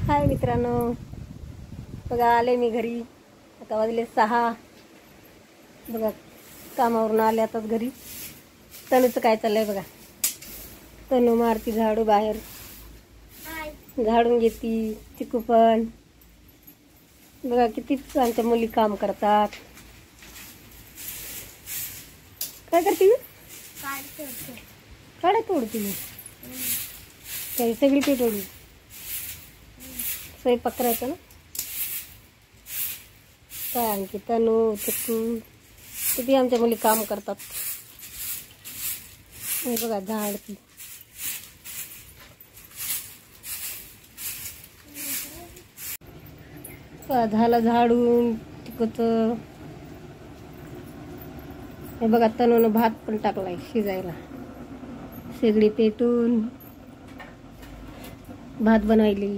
हाय मित्रांनो, बघा आले मी घरी. आता वाजले 6. बघा कामावरून आले आताच घरी. तनूचं काय चाललंय बघा. तनू मारती झाडू बाहेर, झाडून घेती. चिकू पण बघा किती आमच्या मुली काम करतात. काय करते? काढा तोडती. काही सगळी ते तोडली. स्वयंपाक करायचा ना. काय आणखी तनू चिकू किती आमच्या मुली काम करतात. हे बघा झाडती. झालं झाडून चिकूचं. हे बघा तनूनं भात पण टाकलाय शिजायला. शेगडी पेटून भात बनवायली.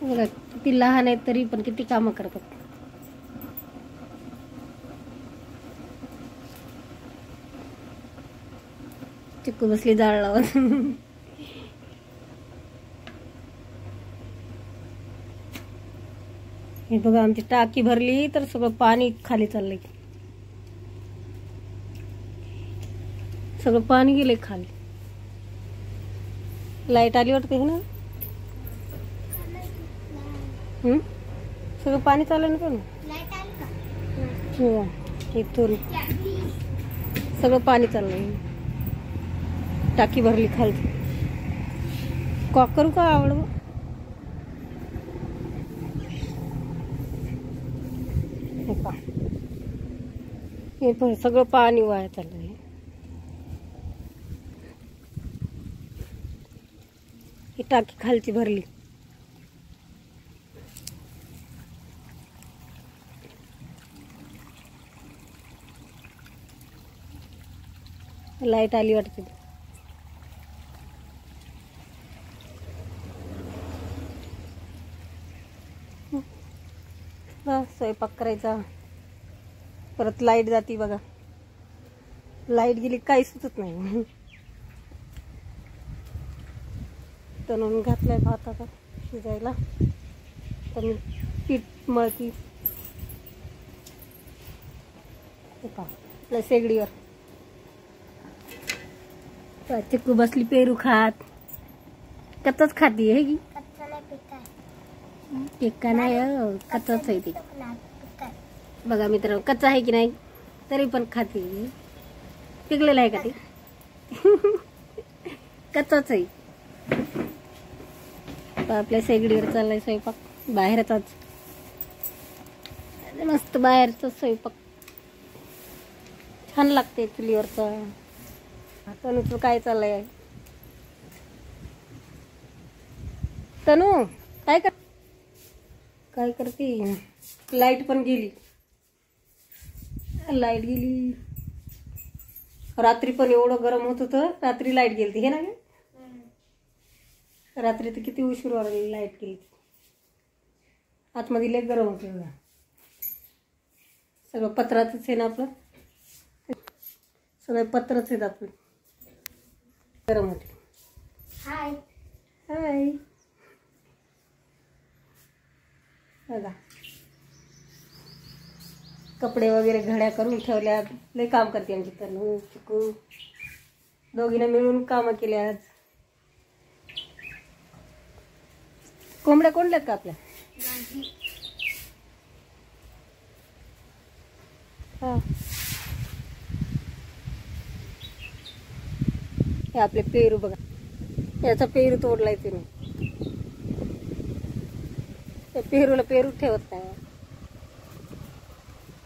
बघा किती लहान आहेत तरी पण किती कामं करतात. चिकू बसली जाळ लावत. हे बघा आमची टाकी भरली तर सगळं पाणी खाली चाललंय. सगळं पाणी गेलंय खाली. लाईट आली वाटते ना. सगळं पाणी चाललं ना. पण इथून सगळं पाणी चाललंय. टाकी भरली खाली. कॉक करू का आवड? हे पण सगळं पाणी वाया चाललंय. ही टाकी खालची भरली. लाईट आली वाटते. स्वयंपाक करायचा. परत लाईट जाती बघा. लाईट गेली काही सुचत नाही. तणून घातलाय भात आता शिजायला. तर मी पीठ मळती आपल्या शेगडीवर. चिकू बसली पेरू खात. कच्चाच खाती आहे की टिक्का नाही. कच्चाच आहे ते. बघा मित्रांनो कच्चा आहे की नाही तरी पण खाते. पिकलेला आहे का ते? कच्चाच आहे. आपल्या शेगडीवर चाललाय स्वयंपाक. बाहेरचाच मस्त बाहेरचा स्वयंपाक छान लागते चुलीवरचा. तनूचं काय चाललंय? तनू काय करते? लाईट पण गेली. लाईट गेली. रात्री पण एवढं गरम होत होतं. रात्री लाईट गेली हे ना. रात्री तर किती उशीर लाईट गेली. आतमध्ये लय गरम होते बघा. सगळं पत्राचंच आहे ना आपलं. सगळे पत्रच आहेत आपलं. गरम होते. हाय हाय बघा कपडे वगैरे घड्या करून ठेवल्या. लय काम करते आमची तनू चिकू. दोघीनं मिळून कामं केली आज. कोंबड्या कोणल्यात का आपल्या? हा हे आपले पेरू बघा. याचा पेरू तोडलाय तिने. त्या पेरूला पेरू ठेवत नाही.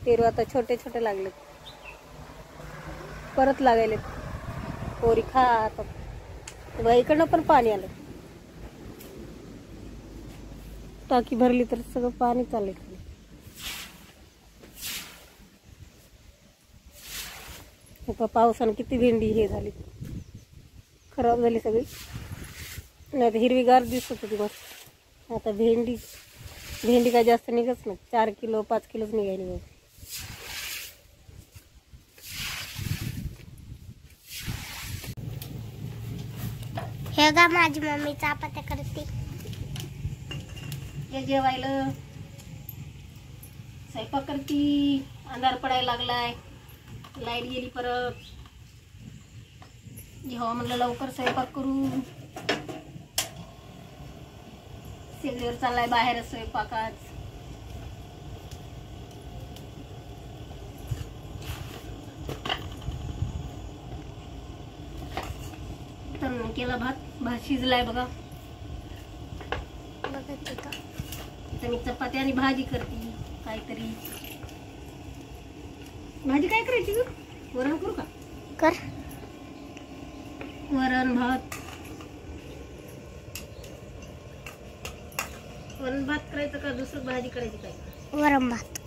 पेरू आता छोटे छोटे लागले. परत लागायले. पोरी खा आता. इकडनं पण पाणी आलं. टाकी भरली तर सगळं पाणी चाललंय. पावसानं किती भेंडी हे झाली. खराब झाली सगळी. नाही तर हिरवीगार दिसत होती मस्त. आता भेंडी काय जास्त निघत नाही. 4 किलो 5 किलोच निघाली. हे का माझी मम्मी चपात्या करते. हे जेवायला स्वयंपाक करती. अंधार पडायला लागलाय, लाईट गेली परत. जेव्हा म्हणलं लवकर स्वयंपाक करू. शेगडीवर चाललाय बाहेर स्वयंपाक आज. तर केला भात शिजलाय बघा. आता मी चपाती आणि भाजी करते. काहीतरी भाजी काय करायची ग? वरण करू का? कर. वरण भात. वरण भात करायचं का दुसरं भाजी करायची? काय वरण भात.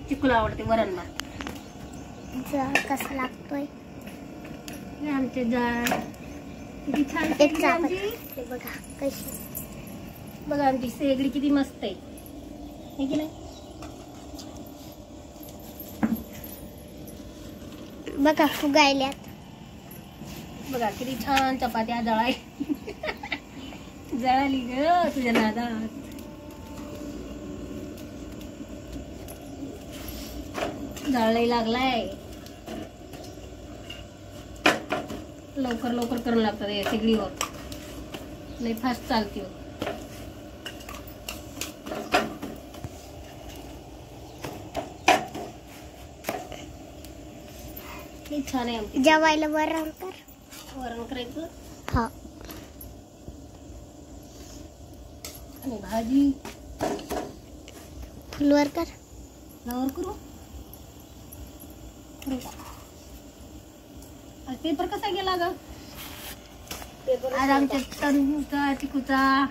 चिकूला आवडते वरण भात. कसा लागतोय हे आमचे जाळ. किती छान एक शेगडी चपाती. आमची. बघा कशी. बघा आमची शेगडी किती मस्त आहे, हे की नाही? बघा फुगायल्यात. बघा किती छान चपात्या जळाय. जळाली ग तुझ्या नादात. जळायला लागलाय. लवकर लवकर करायला लागतात या शेगडीवर. लय फास्ट चालते. हे छान आहे आमची. जेवायला वरण कर. वरण करायचं हा. आणि भाजी फुलवर कर. फ्लावर करू. पेपर कसा गेला ग? आज आमच्या तनुचा चिकूचा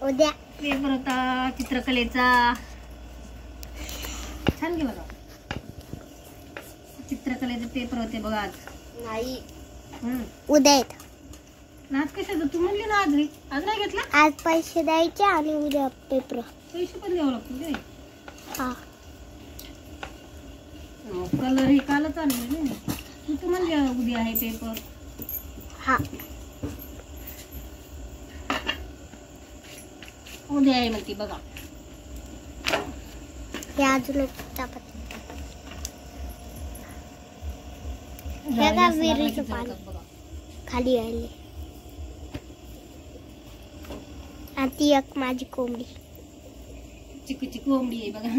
उद्या पेपर होता चित्रकलेचा. छान गेला का? चित्रकलेचे पेपर होते बघा आज. नाही उद्या येत. आज कशाचं? तू म्हणली ना आज आज नाही घेतला. आज पैसे द्यायचे आणि उद्या पेपर. पैसे पण द्यावं लागतील. हा. कलर हे कालच आणले ना तू म्हणजे उद्या आहे पेपर. हा उद्या आहे म्हणते बघा. हे अजून एक चपाती. हे का विहिरीचं पाणी खाली आले. आणि ती एक माझी कोंबडी. चिकूची कोंबडी आहे बघा.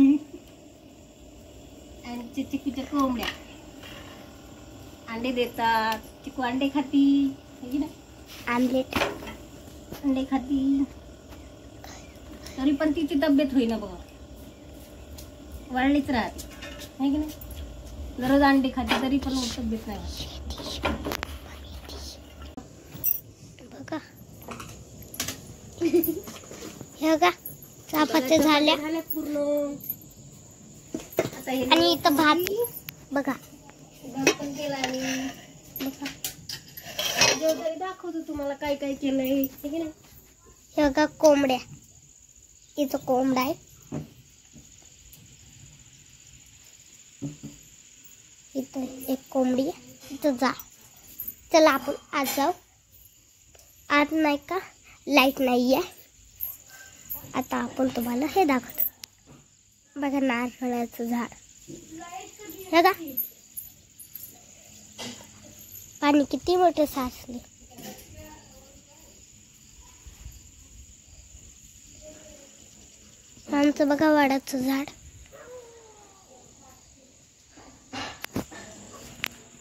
आणि चिकूच्या कोंबड्या अंडे देतात. चिकू अंडे खाती. आमलेट अंडे खाती. तरी पण तिची तब्येत होईना बघा. वाढलीच राहते आहे की नाही. दररोज अंडे खाते तरी पण तब्येत नाही होत. बघा. हे का चपात्या झाल्या पूर्ण. आता हे आणि इथं भात बघा. भात पण केला आणि बघा. तरी दाखवतो तुम्हाला काय काय केलंय हे की नाही. हे का कोंबड्या. इथं कोंबडा आहे. इथं एक कोंबडी आहे. इथं जा. चला आपण आज जाऊ. आज नाही का लाईट नाही आहे. आता आपण तुम्हाला हे दाखवतो. बघा नारळाचं झाड. हे का पाणी किती मोठं साचले. आमचं बघा वडाचं झाड.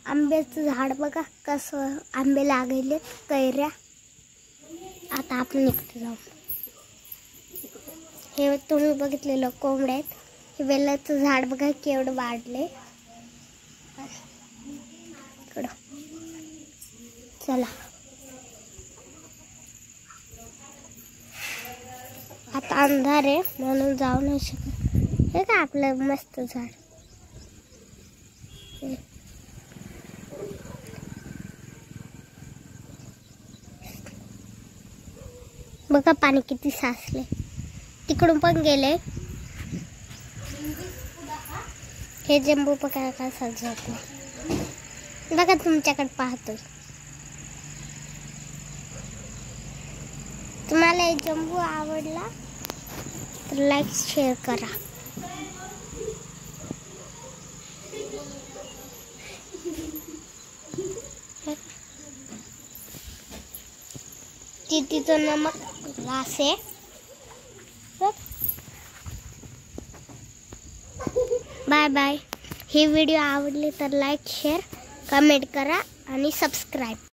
आंब्याचं झाड बघा कसं आंबे लागले कैऱ्या. आता आपण इकडे जाऊ. हे तुम्ही बघितलेलं कोंबड्या आहेत. हे बेलाचं झाड बघा केवढं वाढले. इकडं चला. आता अंधार आहे म्हणून जाऊ नाही शकत. हे का आपलं मस्त झाड. बघा पाणी किती साचले. तिकडून पण गेले. हे जंबू पकडा का सजत बघा तुमच्याकडे पाहतोय. तुम्हाला हे जम्बू आवडला तर लाईक शेअर करा. तिथं नमक ग्लास आहे. Bye bye. ही व्हिडिओ आवडली तर लाईक शेअर कमेंट करा आणि सबस्क्राईब.